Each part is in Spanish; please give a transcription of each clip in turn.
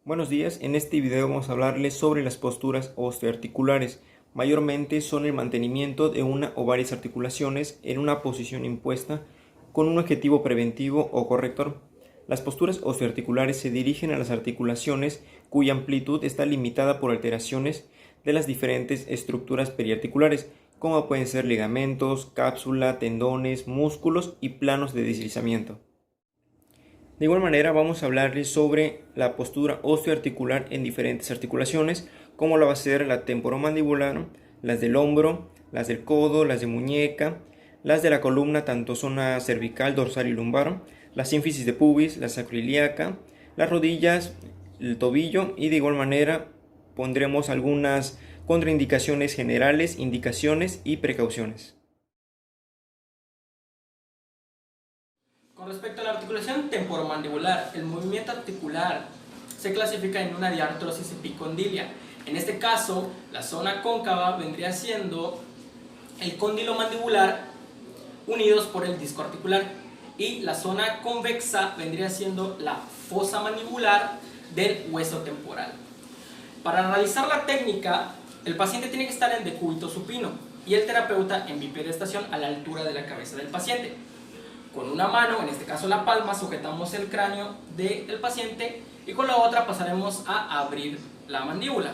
Buenos días, en este video vamos a hablarles sobre las posturas osteoarticulares. Mayormente son el mantenimiento de una o varias articulaciones en una posición impuesta con un objetivo preventivo o corrector. Las posturas osteoarticulares se dirigen a las articulaciones cuya amplitud está limitada por alteraciones de las diferentes estructuras periarticulares, como pueden ser ligamentos, cápsula, tendones, músculos y planos de deslizamiento. De igual manera vamos a hablarles sobre la postura osteoarticular en diferentes articulaciones, como lo va a ser la temporomandibular, las del hombro, las del codo, las de muñeca, las de la columna, tanto zona cervical, dorsal y lumbar, la sínfisis de pubis, la sacroiliaca, las rodillas, el tobillo, y de igual manera pondremos algunas contraindicaciones generales, indicaciones y precauciones. Con respecto a la articulación temporomandibular, el movimiento articular se clasifica en una diartrosis epicondilia. En este caso, la zona cóncava vendría siendo el cóndilo mandibular unidos por el disco articular, y la zona convexa vendría siendo la fosa mandibular del hueso temporal. Para realizar la técnica, el paciente tiene que estar en decúbito supino y el terapeuta en bipedestación a la altura de la cabeza del paciente. Con una mano, en este caso la palma, sujetamos el cráneo del paciente y con la otra pasaremos a abrir la mandíbula.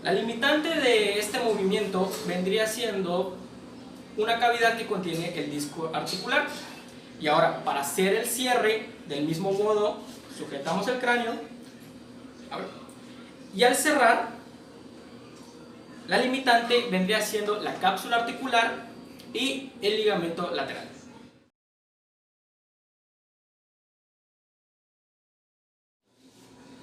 La limitante de este movimiento vendría siendo una cavidad que contiene el disco articular. Y ahora, para hacer el cierre, del mismo modo, sujetamos el cráneo y al cerrar, la limitante vendría siendo la cápsula articular y el ligamento lateral.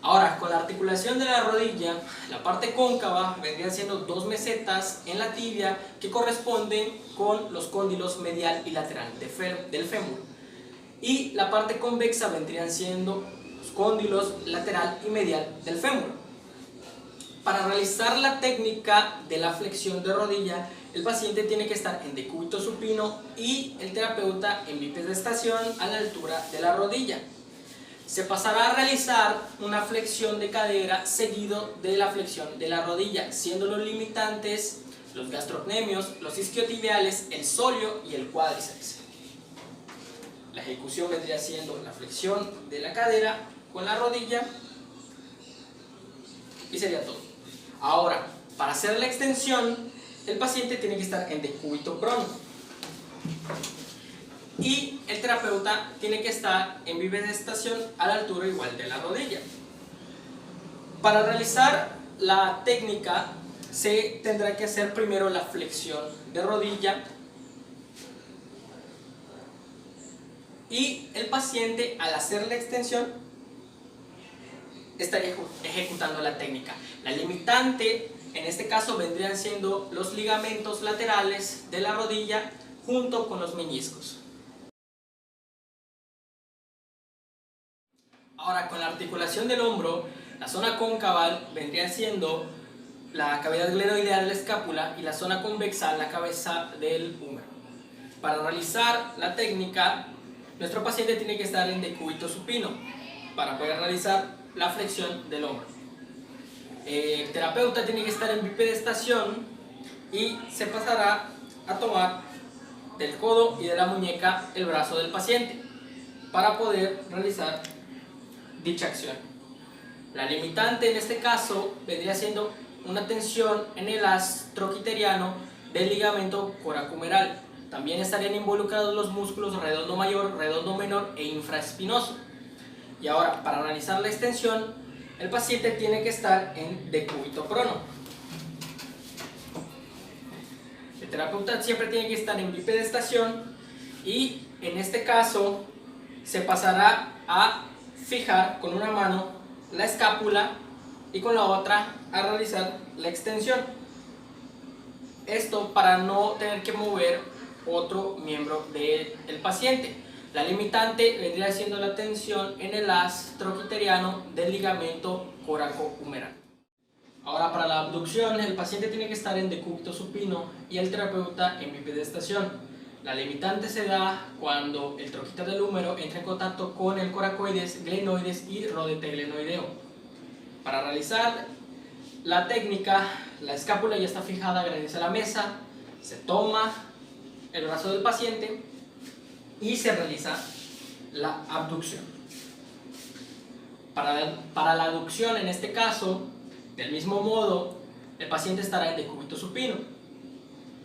Ahora, con la articulación de la rodilla, la parte cóncava vendrían siendo dos mesetas en la tibia que corresponden con los cóndilos medial y lateral del fémur. Y la parte convexa vendrían siendo los cóndilos lateral y medial del fémur. Para realizar la técnica de la flexión de rodilla, el paciente tiene que estar en decúbito supino y el terapeuta en bipedestación a la altura de la rodilla. Se pasará a realizar una flexión de cadera seguido de la flexión de la rodilla, siendo los limitantes los gastrocnemios, los isquiotibiales, el sóleo y el cuádriceps. La ejecución vendría siendo la flexión de la cadera con la rodilla y sería todo. Ahora, para hacer la extensión, el paciente tiene que estar en decúbito prono y el terapeuta tiene que estar en bipedestación a la altura igual de la rodilla. Para realizar la técnica se tendrá que hacer primero la flexión de rodilla y el paciente, al hacer la extensión, estaría ejecutando la técnica. La limitante en este caso vendrían siendo los ligamentos laterales de la rodilla junto con los meniscos. Ahora, con la articulación del hombro, la zona cóncava vendría siendo la cavidad glenoidea de la escápula y la zona convexa la cabeza del húmero. Para realizar la técnica, nuestro paciente tiene que estar en decúbito supino para poder realizar la flexión del hombro. El terapeuta tiene que estar en bipedestación y se pasará a tomar del codo y de la muñeca el brazo del paciente para poder realizar dicha acción. La limitante en este caso vendría siendo una tensión en el haz troquiteriano del ligamento coracohumeral. También estarían involucrados los músculos redondo mayor, redondo menor e infraespinoso. Y ahora, para realizar la extensión, el paciente tiene que estar en decúbito prono. El terapeuta siempre tiene que estar en bipedestación y en este caso se pasará a fijar con una mano la escápula y con la otra a realizar la extensión. Esto para no tener que mover otro miembro del paciente. La limitante vendría siendo la tensión en el haz troquiteriano del ligamento coracohumeral. Ahora, para la abducción, el paciente tiene que estar en decúbito supino y el terapeuta en bipedestación. La limitante se da cuando el troquiter del húmero entra en contacto con el coracoides, glenoides y rodete glenoideo. Para realizar la técnica, la escápula ya está fijada gracias a la mesa, se toma el brazo del paciente y se realiza la abducción. Para la aducción, en este caso, del mismo modo, el paciente estará en decúbito supino.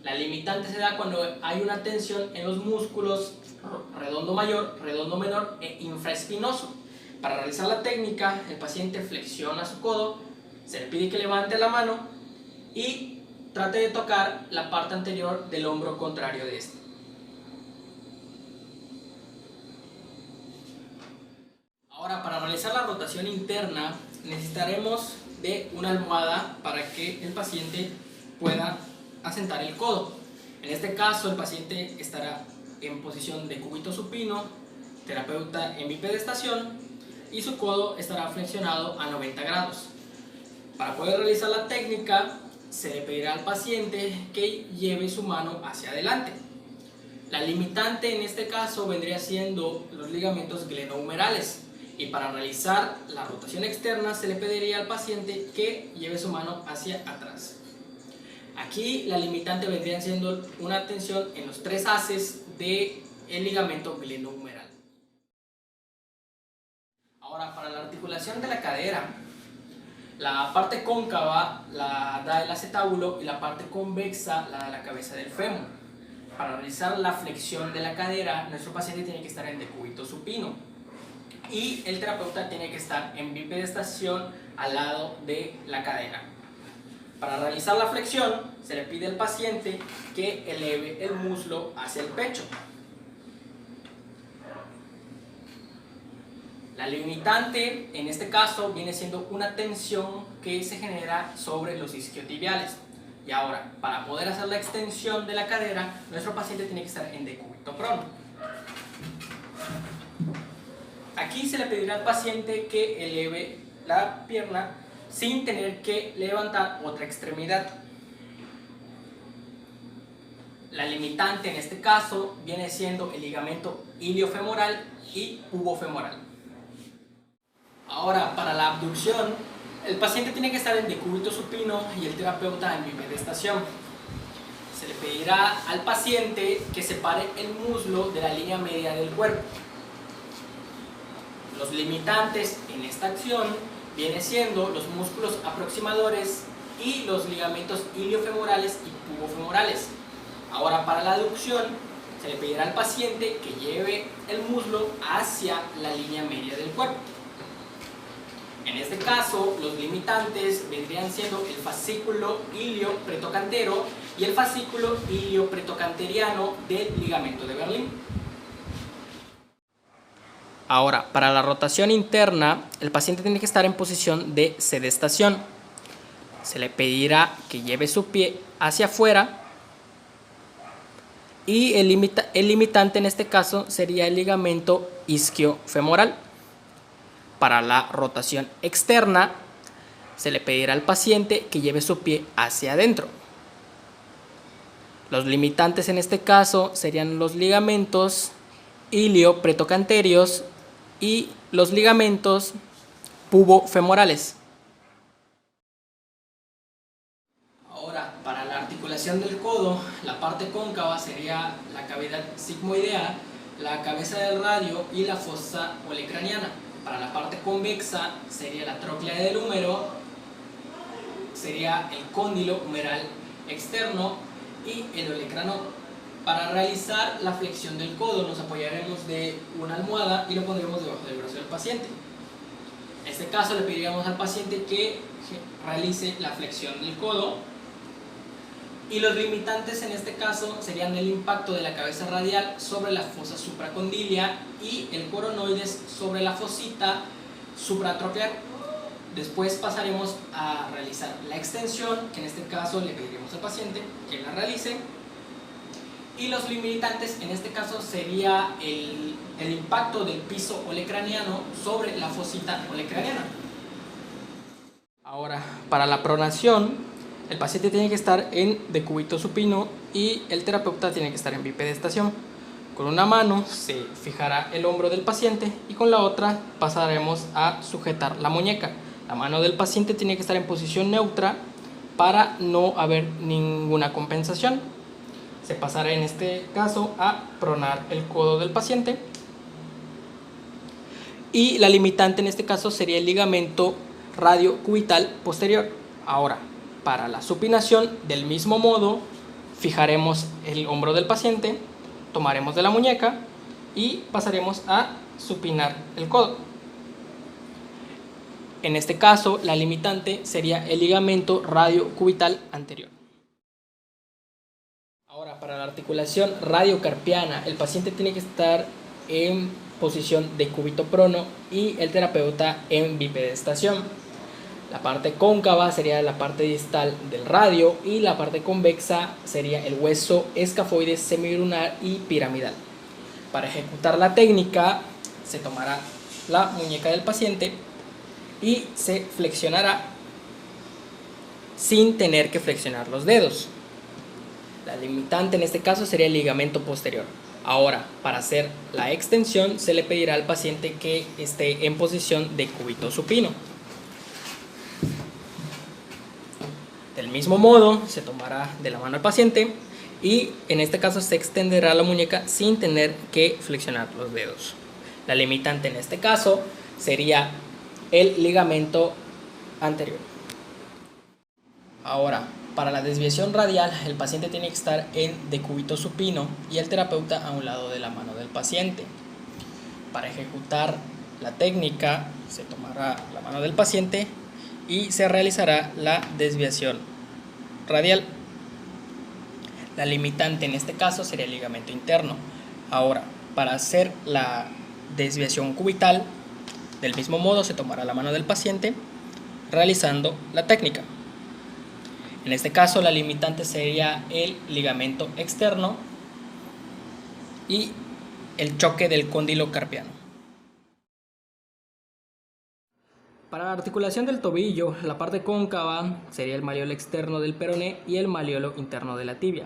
La limitante se da cuando hay una tensión en los músculos redondo mayor, redondo menor e infraespinoso. Para realizar la técnica, el paciente flexiona su codo, se le pide que levante la mano y trate de tocar la parte anterior del hombro contrario de este. Ahora, para realizar la rotación interna, necesitaremos de una almohada para que el paciente pueda asentar el codo. En este caso, el paciente estará en posición de cúbito supino, terapeuta en bipedestación y su codo estará flexionado a 90 grados. Para poder realizar la técnica, se le pedirá al paciente que lleve su mano hacia adelante. La limitante en este caso vendría siendo los ligamentos glenohumerales. Y para realizar la rotación externa se le pediría al paciente que lleve su mano hacia atrás. Aquí la limitante vendría siendo una tensión en los 3 haces del ligamento glenohumeral. Ahora, para la articulación de la cadera, la parte cóncava la da el acetábulo y la parte convexa la da la cabeza del fémur. Para realizar la flexión de la cadera, nuestro paciente tiene que estar en decúbito supino. Y el terapeuta tiene que estar en bipedestación al lado de la cadera. Para realizar la flexión, se le pide al paciente que eleve el muslo hacia el pecho. La limitante, en este caso, viene siendo una tensión que se genera sobre los isquiotibiales. Y ahora, para poder hacer la extensión de la cadera, nuestro paciente tiene que estar en decúbito prono. Aquí se le pedirá al paciente que eleve la pierna sin tener que levantar otra extremidad. La limitante en este caso viene siendo el ligamento iliofemoral y pubofemoral. Ahora, para la abducción, el paciente tiene que estar en decúbito supino y el terapeuta en bipedestación. Se le pedirá al paciente que separe el muslo de la línea media del cuerpo. Los limitantes en esta acción vienen siendo los músculos aproximadores y los ligamentos iliofemorales y pubofemorales. Ahora, para la aducción, se le pedirá al paciente que lleve el muslo hacia la línea media del cuerpo. En este caso, los limitantes vendrían siendo el fascículo ilio-pretocantero y el fascículo ilio-pretocanteriano del ligamento de Berlín. Ahora, para la rotación interna, el paciente tiene que estar en posición de sedestación. Se le pedirá que lleve su pie hacia afuera y el limitante en este caso sería el ligamento isquiofemoral. Para la rotación externa, se le pedirá al paciente que lleve su pie hacia adentro. Los limitantes en este caso serían los ligamentos ilio-pretocanterios y los ligamentos pubofemorales. Ahora, para la articulación del codo, la parte cóncava sería la cavidad sigmoidea, la cabeza del radio y la fosa olecraniana. Para la parte convexa sería la tróclea del húmero, sería el cóndilo humeral externo y el olecrano. Para realizar la flexión del codo nos apoyaremos de una almohada y lo pondremos debajo del brazo del paciente. En este caso le pediríamos al paciente que realice la flexión del codo y los limitantes en este caso serían el impacto de la cabeza radial sobre la fosa supracondilia y el coronoides sobre la fosita supratroqueal. Después pasaremos a realizar la extensión, que en este caso le pediríamos al paciente que la realice. Y los limitantes en este caso sería el impacto del piso olecraniano sobre la fosita olecraniana. Ahora, para la pronación, el paciente tiene que estar en decúbito supino y el terapeuta tiene que estar en bipedestación. Con una mano se fijará el hombro del paciente y con la otra pasaremos a sujetar la muñeca. La mano del paciente tiene que estar en posición neutra para no haber ninguna compensación. Se pasará en este caso a pronar el codo del paciente. Y la limitante en este caso sería el ligamento radiocubital posterior. Ahora, para la supinación, del mismo modo, fijaremos el hombro del paciente, tomaremos de la muñeca y pasaremos a supinar el codo. En este caso, la limitante sería el ligamento radiocubital anterior. Ahora, para la articulación radiocarpiana, el paciente tiene que estar en posición de cúbito prono y el terapeuta en bipedestación. La parte cóncava sería la parte distal del radio y la parte convexa sería el hueso escafoide semilunar y piramidal. Para ejecutar la técnica se tomará la muñeca del paciente y se flexionará sin tener que flexionar los dedos. La limitante en este caso sería el ligamento posterior. Ahora, para hacer la extensión se le pedirá al paciente que esté en posición de cúbito supino. Del mismo modo, se tomará de la mano al paciente y en este caso se extenderá la muñeca sin tener que flexionar los dedos. La limitante en este caso sería el ligamento anterior. Ahora, para la desviación radial, el paciente tiene que estar en decúbito supino y el terapeuta a un lado de la mano del paciente. Para ejecutar la técnica, se tomará la mano del paciente y se realizará la desviación radial. La limitante en este caso sería el ligamento interno. Ahora, para hacer la desviación cubital, del mismo modo se tomará la mano del paciente realizando la técnica. En este caso la limitante sería el ligamento externo y el choque del cóndilo carpiano. Para la articulación del tobillo, la parte cóncava sería el malleolo externo del peroné y el malleolo interno de la tibia.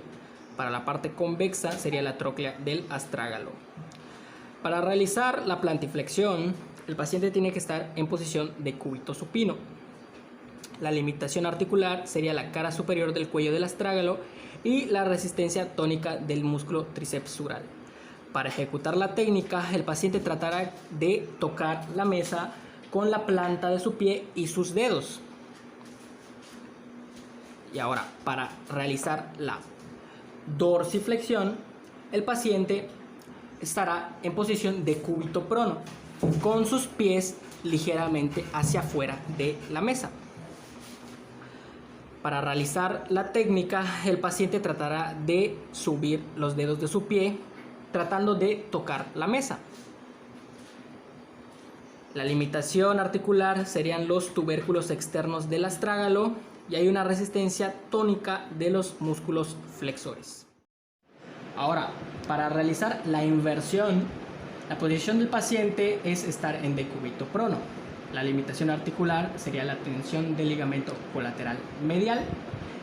Para la parte convexa sería la tróclea del astrágalo. Para realizar la plantiflexión, el paciente tiene que estar en posición de cúbito supino. La limitación articular sería la cara superior del cuello del astrágalo y la resistencia tónica del músculo tricepsural. Para ejecutar la técnica, el paciente tratará de tocar la mesa con la planta de su pie y sus dedos. Y ahora, para realizar la dorsiflexión, el paciente estará en posición de cúbito prono, con sus pies ligeramente hacia afuera de la mesa. Para realizar la técnica, el paciente tratará de subir los dedos de su pie, tratando de tocar la mesa. La limitación articular serían los tubérculos externos del astrágalo y hay una resistencia tónica de los músculos flexores. Ahora, para realizar la inversión, la posición del paciente es estar en decúbito prono. La limitación articular sería la tensión del ligamento colateral medial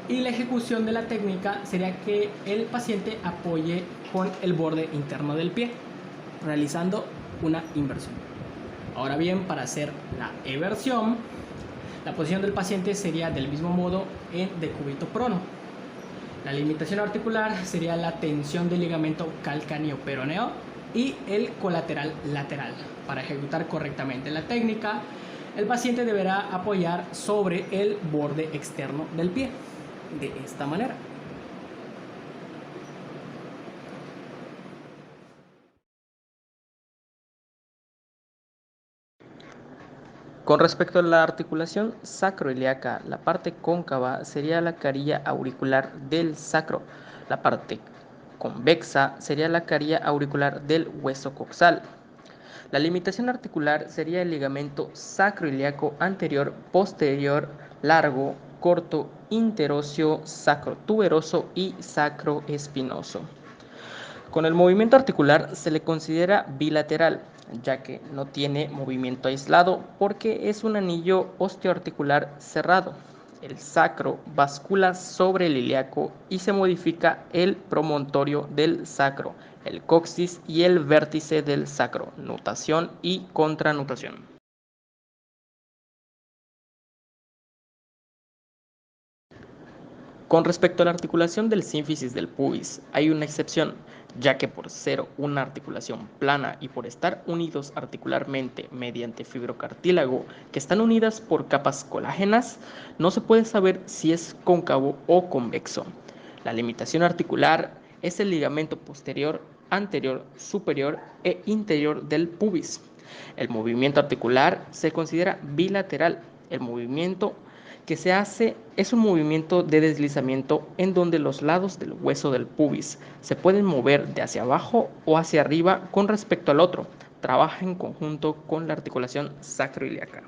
y la ejecución de la técnica sería que el paciente apoye con el borde interno del pie, realizando una inversión. Ahora bien, para hacer la eversión, la posición del paciente sería del mismo modo en decúbito prono. La limitación articular sería la tensión del ligamento calcáneo-peroneo y el colateral lateral. Para ejecutar correctamente la técnica, el paciente deberá apoyar sobre el borde externo del pie, de esta manera. Con respecto a la articulación sacroiliaca, la parte cóncava sería la carilla auricular del sacro, la parte convexa sería la carilla auricular del hueso coxal. La limitación articular sería el ligamento sacroiliaco anterior, posterior, largo, corto, interóseo, sacrotuberoso y sacroespinoso. Con el movimiento articular se le considera bilateral, ya que no tiene movimiento aislado porque es un anillo osteoarticular cerrado. el sacro bascula sobre el ilíaco y se modifica el promontorio del sacro, el coxis y el vértice del sacro, nutación y contranutación. Con respecto a la articulación del sínfisis del pubis, hay una excepción, ya que por ser una articulación plana y por estar unidos articularmente mediante fibrocartílago, que están unidas por capas colágenas, no se puede saber si es cóncavo o convexo. La limitación articular es el ligamento posterior, anterior, superior e interior del pubis. El movimiento articular se considera bilateral. El movimiento que se hace es un movimiento de deslizamiento en donde los lados del hueso del pubis se pueden mover de hacia abajo o hacia arriba con respecto al otro. Trabaja en conjunto con la articulación sacroiliaca.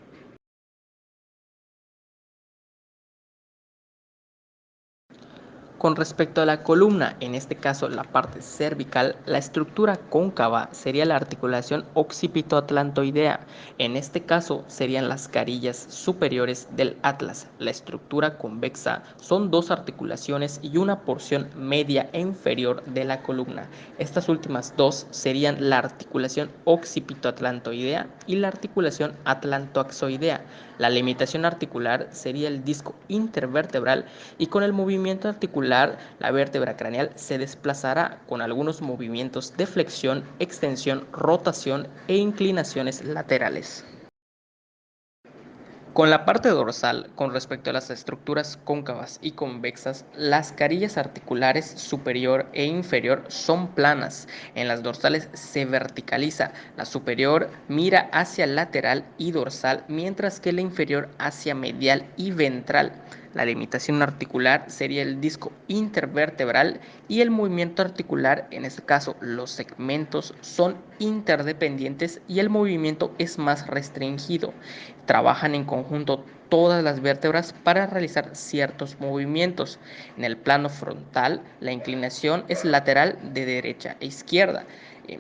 Con respecto a la columna, en este caso la parte cervical, la estructura cóncava sería la articulación occipito-atlantoidea. En este caso serían las carillas superiores del atlas. La estructura convexa son dos articulaciones y una porción media e inferior de la columna. Estas últimas dos serían la articulación occipito-atlantoidea y la articulación atlantoaxoidea. La limitación articular sería el disco intervertebral y con el movimiento articular la vértebra craneal se desplazará con algunos movimientos de flexión, extensión, rotación e inclinaciones laterales. Con la parte dorsal, con respecto a las estructuras cóncavas y convexas, las carillas articulares superior e inferior son planas. En las dorsales se verticaliza. La superior mira hacia lateral y dorsal, mientras que la inferior hacia medial y ventral. La limitación articular sería el disco intervertebral y el movimiento articular, en este caso los segmentos, son interdependientes y el movimiento es más restringido. Trabajan en conjunto todas las vértebras para realizar ciertos movimientos. En el plano frontal, la inclinación es lateral de derecha e izquierda,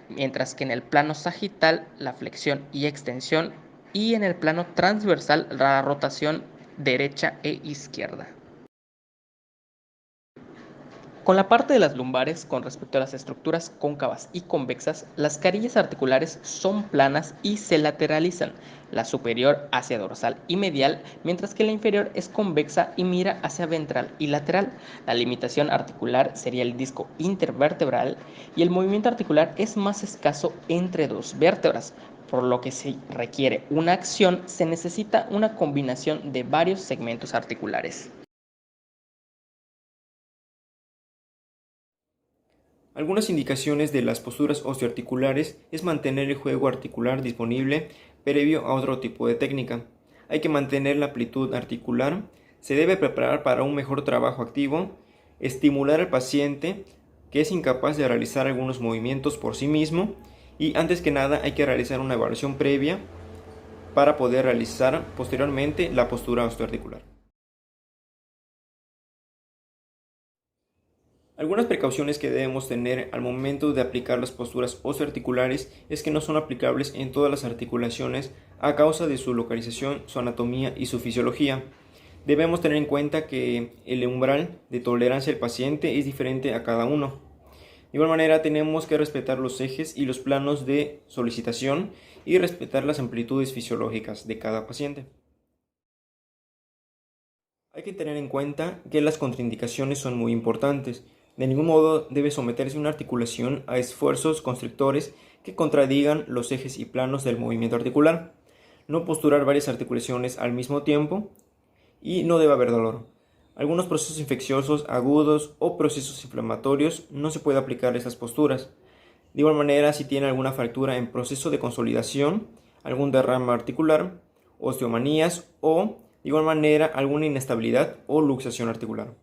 mientras que en el plano sagital, la flexión y extensión, y en el plano transversal, la rotación derecha e izquierda. Con la parte de las lumbares, con respecto a las estructuras cóncavas y convexas, las carillas articulares son planas y se lateralizan, la superior hacia dorsal y medial, mientras que la inferior es convexa y mira hacia ventral y lateral. La limitación articular sería el disco intervertebral y el movimiento articular es más escaso entre dos vértebras. Por lo que si requiere una acción, se necesita una combinación de varios segmentos articulares. Algunas indicaciones de las posturas osteoarticulares es mantener el juego articular disponible previo a otro tipo de técnica. Hay que mantener la amplitud articular, se debe preparar para un mejor trabajo activo, estimular al paciente que es incapaz de realizar algunos movimientos por sí mismo y antes que nada hay que realizar una evaluación previa para poder realizar posteriormente la postura osteoarticular. Algunas precauciones que debemos tener al momento de aplicar las posturas osteoarticulares es que no son aplicables en todas las articulaciones a causa de su localización, su anatomía y su fisiología. Debemos tener en cuenta que el umbral de tolerancia del paciente es diferente a cada uno. De igual manera tenemos que respetar los ejes y los planos de solicitación y respetar las amplitudes fisiológicas de cada paciente. Hay que tener en cuenta que las contraindicaciones son muy importantes. De ningún modo debe someterse una articulación a esfuerzos constrictores que contradigan los ejes y planos del movimiento articular. No posturar varias articulaciones al mismo tiempo y no debe haber dolor. Algunos procesos infecciosos agudos o procesos inflamatorios no se puede aplicar estas posturas. De igual manera, si tiene alguna fractura en proceso de consolidación, algún derrame articular, osteomanías o de igual manera alguna inestabilidad o luxación articular.